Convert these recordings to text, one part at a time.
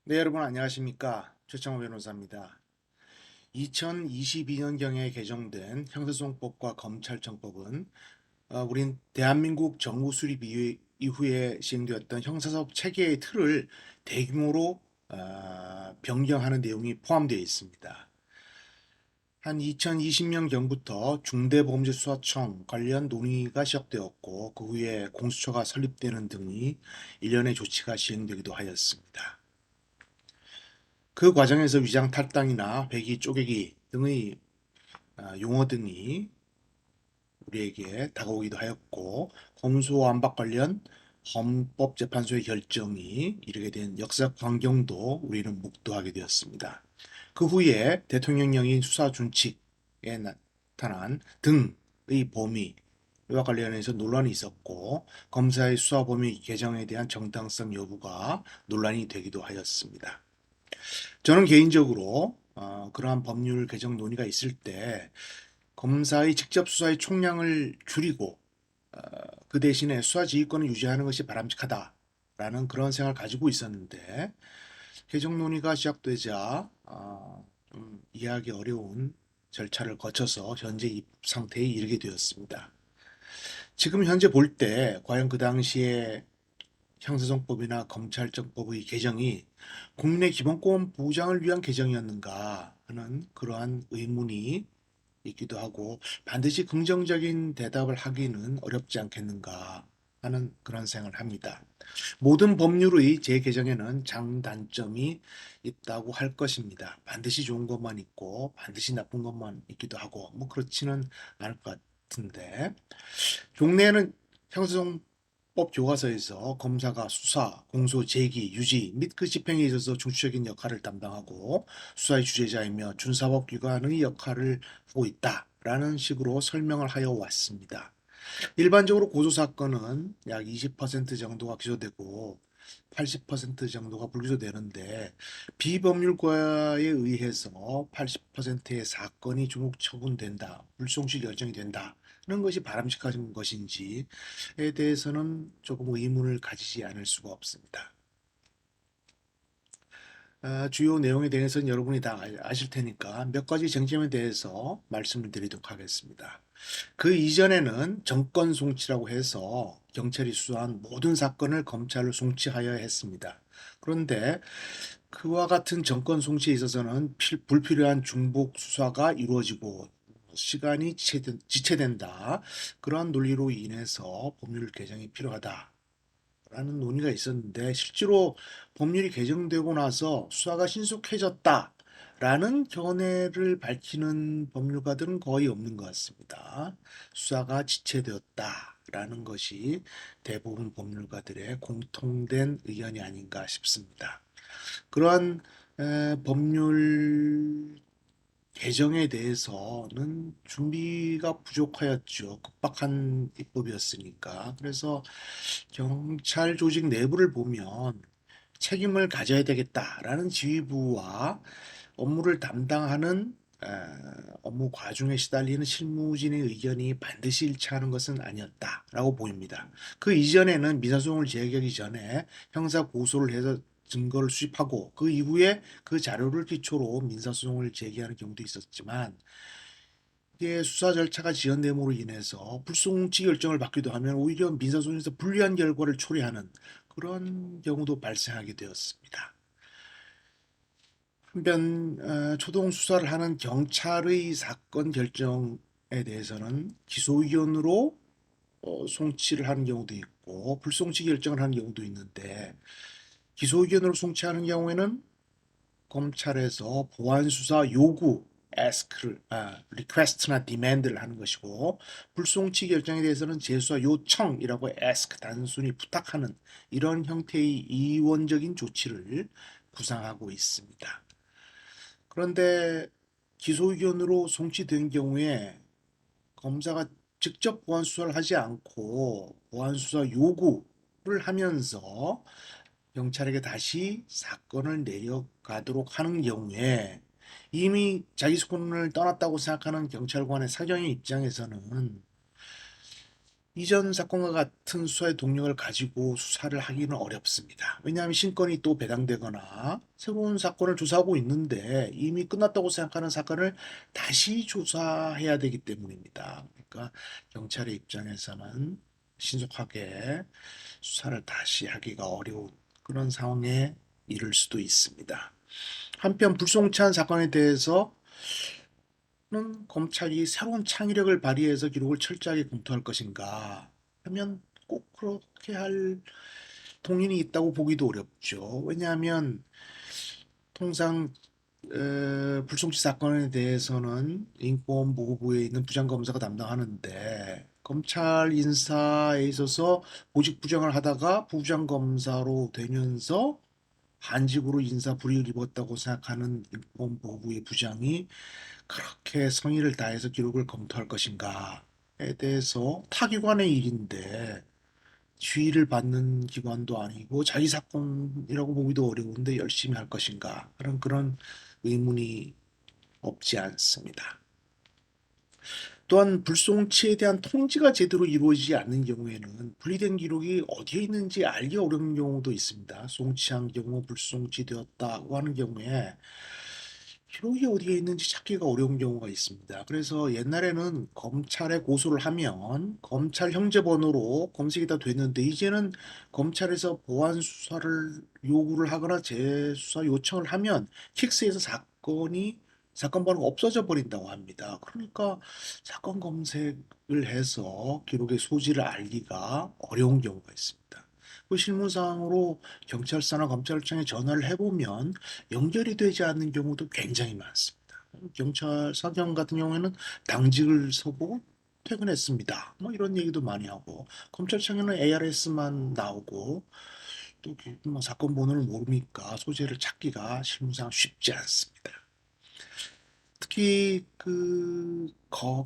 네, 여러분 안녕하십니까? 최창호 변호사입니다. 2022년경에 개정된 형사소송법과 검찰청법은 우린 대한민국 정부 수립 이후에 시행되었던 형사사법 체계의 틀을 대규모로 변경하는 내용이 포함되어 있습니다. 한 2020년경부터 중대범죄수사청 관련 논의가 시작되었고 그 후에 공수처가 설립되는 등의 일련의 조치가 시행되기도 하였습니다. 그 과정에서 위장 탈당이나 회기 쪼개기 등의 용어 등이 우리에게 다가오기도 하였고 검수완박 관련 헌법재판소의 결정이 이르게 된 역사적 광경도 우리는 목도하게 되었습니다. 그 후에 대통령령인 수사준칙에 나타난 등의 범위와 관련해서 논란이 있었고 검사의 수사 범위 개정에 대한 정당성 여부가 논란이 되기도 하였습니다. 저는 개인적으로 그러한 법률 개정 논의가 있을 때 검사의 직접 수사의 총량을 줄이고 어, 그 대신에 수사 지휘권을 유지하는 것이 바람직하다라는 그런 생각을 가지고 있었는데 개정 논의가 시작되자 좀 이해하기 어려운 절차를 거쳐서 현재 이 상태에 이르게 되었습니다. 지금 현재 볼 때 과연 그 당시에 형사소송법이나 검찰청법의 개정이 국민의 기본권 보장을 위한 개정이었는가 하는 그러한 의문이 있기도 하고 반드시 긍정적인 대답을 하기는 어렵지 않겠는가 하는 그런 생각을 합니다. 모든 법률의 재개정에는 장단점이 있다고 할 것입니다. 반드시 좋은 것만 있고 반드시 나쁜 것만 있기도 하고 뭐 그렇지는 않을 것 같은데 종래에는 형사소송법 교과서에서 검사가 수사, 공소, 제기, 유지 및 그 집행에 있어서 중추적인 역할을 담당하고 수사의 주재자이며 준사법기관의 역할을 하고 있다라는 식으로 설명을 하여 왔습니다. 일반적으로 고소사건은 약 20% 정도가 기소되고 80% 정도가 불기소되는데 비법률과에 의해서 80%의 사건이 조국 처분된다, 불송치 결정이 된다는 것이 바람직한 것인지에 대해서는 조금 의문을 가지지 않을 수가 없습니다. 주요 내용에 대해서는 여러분이 다 아실 테니까 몇 가지 쟁점에 대해서 말씀을 드리도록 하겠습니다. 그 이전에는 정권 송치라고 해서 경찰이 수사한 모든 사건을 검찰로 송치하여야 했습니다. 그런데 그와 같은 정권 송치에 있어서는 불필요한 중복 수사가 이루어지고 시간이 지체된다. 그러한 논리로 인해서 법률 개정이 필요하다. 라는 논의가 있었는데 실제로 법률이 개정되고 나서 수사가 신속해졌다. 라는 견해를 밝히는 법률가들은 거의 없는 것 같습니다. 수사가 지체되었다. 라는 것이 대부분 법률가들의 공통된 의견이 아닌가 싶습니다. 그러한 법률 개정에 대해서는 준비가 부족하였죠. 급박한 입법이었으니까. 그래서 경찰 조직 내부를 보면 책임을 가져야 되겠다라는 지휘부와 업무를 담당하는 업무 과중에 시달리는 실무진의 의견이 반드시 일치하는 것은 아니었다라고 보입니다. 그 이전에는 민사소송을 제기하기 전에 형사 고소를 해서 증거를 수집하고 그 이후에 그 자료를 기초로 민사소송을 제기하는 경우도 있었지만 이게 수사 절차가 지연됨으로 인해서 불송치 결정을 받기도 하면 오히려 민사소송에서 불리한 결과를 초래하는 그런 경우도 발생하게 되었습니다. 한편 초동 수사를 하는 경찰의 사건 결정에 대해서는 기소 의견으로 송치를 하는 경우도 있고 불송치 결정을 하는 경우도 있는데 기소 의견으로 송치하는 경우에는 검찰에서 보안 수사 요구 ask를 request나 demand를 하는 것이고 불송치 결정에 대해서는 재수사 요청이라고 ask 단순히 부탁하는 이런 형태의 이원적인 조치를 구상하고 있습니다. 그런데 기소 의견으로 송치된 경우에 검사가 직접 보안 수사를 하지 않고 보안 수사 요구를 하면서 경찰에게 다시 사건을 내려가도록 하는 경우에 이미 자기 소권을 떠났다고 생각하는 경찰관의 사경의 입장에서는 이전 사건과 같은 수사의 동력을 가지고 수사를 하기는 어렵습니다. 왜냐하면 신건이 또 배당되거나 새로운 사건을 조사하고 있는데 이미 끝났다고 생각하는 사건을 다시 조사해야 되기 때문입니다. 그러니까 경찰의 입장에서는 신속하게 수사를 다시 하기가 어려운 그런 상황에 이를 수도 있습니다. 한편 불송치한 사건에 대해서는 검찰이 새로운 창의력을 발휘해서 기록을 철저하게 검토할 것인가 하면 꼭 그렇게 할 동인이 있다고 보기도 어렵죠. 왜냐하면 통상 불송치 사건에 대해서는 인권보호부에 있는 부장검사가 담당하는데 검찰 인사에 있어서 보직 부정을 하다가 부장검사로 되면서 한직으로 인사 불이익을 입었다고 생각하는 인권보호부의 부장이 그렇게 성의를 다해서 기록을 검토할 것인가에 대해서 타기관의 일인데 지휘를 받는 기관도 아니고 자기 사건이라고 보기도 어려운데 열심히 할 것인가 하는 그런 의문이 없지 않습니다. 또한 불송치에 대한 통지가 제대로 이루어지지 않는 경우에는 분리된 기록이 어디에 있는지 알기 어려운 경우도 있습니다. 송치한 경우 불송치되었다고 하는 경우에 기록이 어디에 있는지 찾기가 어려운 경우가 있습니다. 그래서 옛날에는 검찰에 고소를 하면 검찰 형제번호로 검색이 다 됐는데 이제는 검찰에서 보안 수사를 요구를 하거나 재수사 요청을 하면 킥스에서 사건 번호가 없어져 버린다고 합니다. 그러니까 사건 검색을 해서 기록의 소지를 알기가 어려운 경우가 있습니다. 그 실무상으로 경찰서나 검찰청에 전화를 해보면 연결이 되지 않는 경우도 굉장히 많습니다. 경찰 사경 같은 경우에는 당직을 서고 퇴근했습니다. 뭐 이런 얘기도 많이 하고 검찰청에는 ARS만 나오고 또뭐 사건 번호를 모르니까 소재를 찾기가 실무상 쉽지 않습니다. 특히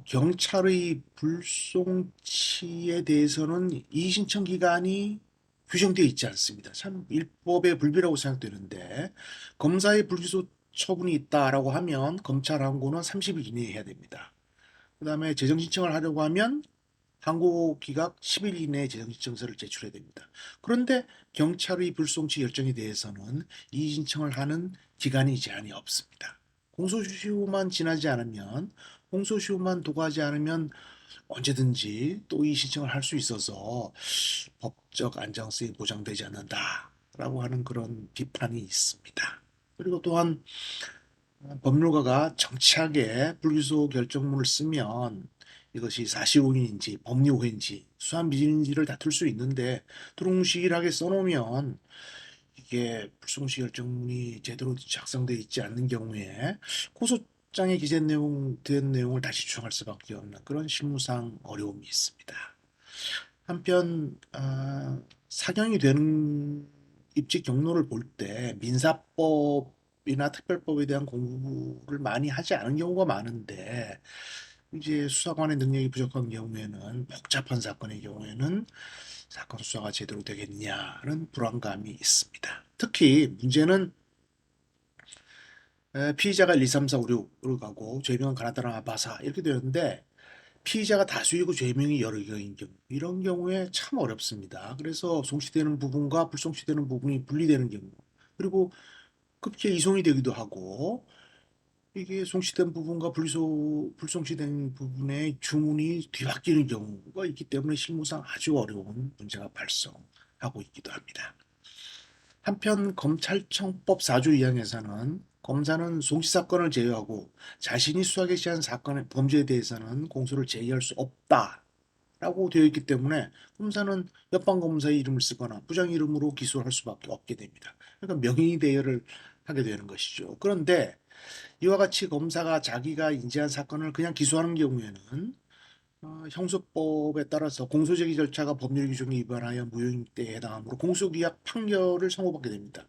경찰의 불송치에 대해서는 이의신청 기간이 규정되어 있지 않습니다. 참 일법의 불비라고 생각되는데 검사의 불기소 처분이 있다라고 하면 검찰 항고는 30일 이내에 해야 됩니다. 그다음에 재정 신청을 하려고 하면 항고 기각 10일 이내에 재정 신청서를 제출해야 됩니다. 그런데 경찰의 불송치 결정에 대해서는 이의 신청을 하는 기간이 제한이 없습니다. 공소시효만 지나지 않으면 공소시효만 도과하지 않으면 언제든지 또 이의 신청을 할 수 있어서 법적 안정성이 보장되지 않는다라고 하는 그런 비판이 있습니다. 그리고 또한 법률가가 정치하게 불기소 결정문을 쓰면 이것이 사실오인인지 법리오해인지 수사미진인지를 다툴 수 있는데 두루뭉실하게 써놓으면 이게 불송시 결정문이 제대로 작성되어 있지 않는 경우에 고소장에 된 내용을 다시 주장할 수밖에 없는 그런 실무상 어려움이 있습니다. 한편 사경이 되는 입직 경로를 볼 때 민사법이나 특별법에 대한 공부를 많이 하지 않은 경우가 많은데 이제 수사관의 능력이 부족한 경우에는 복잡한 사건의 경우에는 사건 수사가 제대로 되겠냐는 불안감이 있습니다. 특히 문제는 피의자가 1, 2, 3, 4, 5, 6으로 가고 죄명은 가나다라 아바사 이렇게 되는데 피의자가 다수이고 죄명이 여러 개인 경우 이런 경우에 참 어렵습니다. 그래서 송치되는 부분과 불송치되는 부분이 분리되는 경우 그리고 급기야 이송이 되기도 하고 이게 송치된 부분과 불송치된 부분의 주문이 뒤바뀌는 경우가 있기 때문에 실무상 아주 어려운 문제가 발생하고 있기도 합니다. 한편 검찰청법 4조 2항에서는 검사는 송치 사건을 제외하고 자신이 수사 개시한 사건의 범죄에 대해서는 공소를 제기할 수 없다라고 되어 있기 때문에 검사는 옆방 검사의 이름을 쓰거나 부장 이름으로 기소를 할 수밖에 없게 됩니다. 그러니까 명의 대여를 하게 되는 것이죠. 그런데 이와 같이 검사가 자기가 인지한 사건을 그냥 기소하는 경우에는 형사법에 따라서 공소제기 절차가 법률 규정에 위반하여 무효인대에 해당하므로 공소기각 판결을 선고받게 됩니다.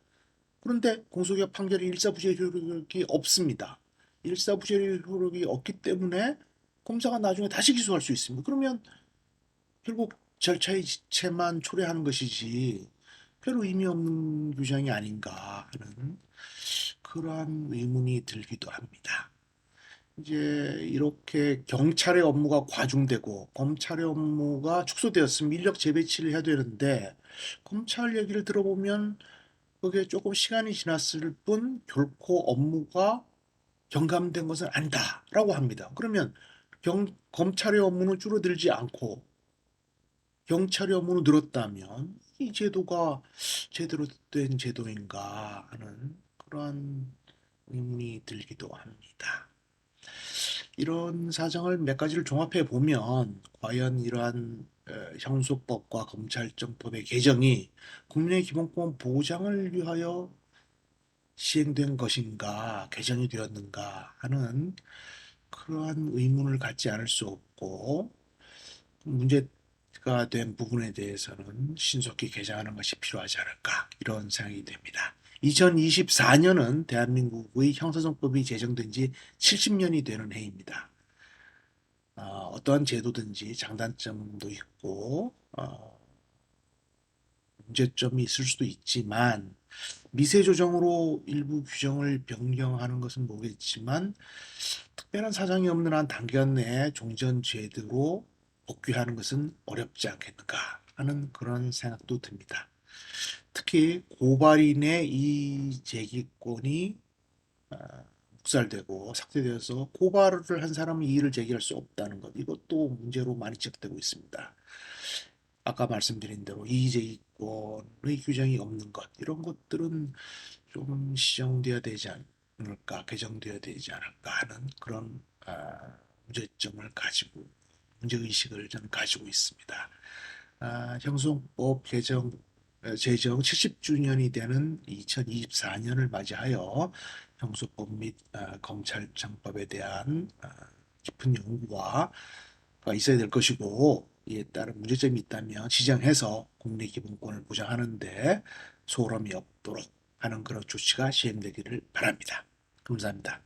그런데 공소기각 판결이 일사부재 효력이 없습니다. 일사부재 효력이 없기 때문에 검사가 나중에 다시 기소할 수 있습니다. 그러면 결국 절차의 지체만 초래하는 것이지 별 의미 없는 규정이 아닌가 하는 그러한 의문이 들기도 합니다. 이제 이렇게 경찰의 업무가 과중되고 검찰의 업무가 축소되었으면 인력 재배치를 해야 되는데 검찰 얘기를 들어보면 그게 조금 시간이 지났을 뿐 결코 업무가 경감된 것은 아니다라고 합니다. 그러면 검찰의 업무는 줄어들지 않고 경찰의 업무는 늘었다면 이 제도가 제대로 된 제도인가 하는 그러한 의문이 들기도 합니다. 이런 사정을 몇 가지를 종합해 보면 과연 이러한 형소법과 검찰청법의 개정이 국민의 기본권 보장을 위하여 시행된 것인가, 개정이 되었는가 하는 그러한 의문을 갖지 않을 수 없고 문제가 된 부분에 대해서는 신속히 개정하는 것이 필요하지 않을까 이런 생각이 됩니다. 2024년은 대한민국의 형사정법이 제정된 지 70년이 되는 해입니다. 어떠한 제도든지 장단점도 있고 문제점이 있을 수도 있지만 미세 조정으로 일부 규정을 변경하는 것은 모르겠지만 특별한 사정이 없는 한 단기간 내에 종전 제대로 복귀하는 것은 어렵지 않겠는가 하는 그런 생각도 듭니다. 특히 고발인의 이 제기권이 묵살되고 삭제되어서 고발을 한 사람은 이의를 제기할 수 없다는 것 이것도 문제로 많이 지적되고 있습니다. 아까 말씀드린 대로 이의제기권의 규정이 없는 것 이런 것들은 좀 시정되어야 되지 않을까 개정되어야 되지 않을까 하는 그런 문제점을 가지고 문제의식을 저는 가지고 있습니다. 형소법 제정 70주년이 되는 2024년을 맞이하여 형소법 및 검찰청법에 대한 깊은 연구가 있어야 될 것이고 이에 따른 문제점이 있다면 지정해서 국민의 기본권을 보장하는데 소홀함이 없도록 하는 그런 조치가 시행되기를 바랍니다. 감사합니다.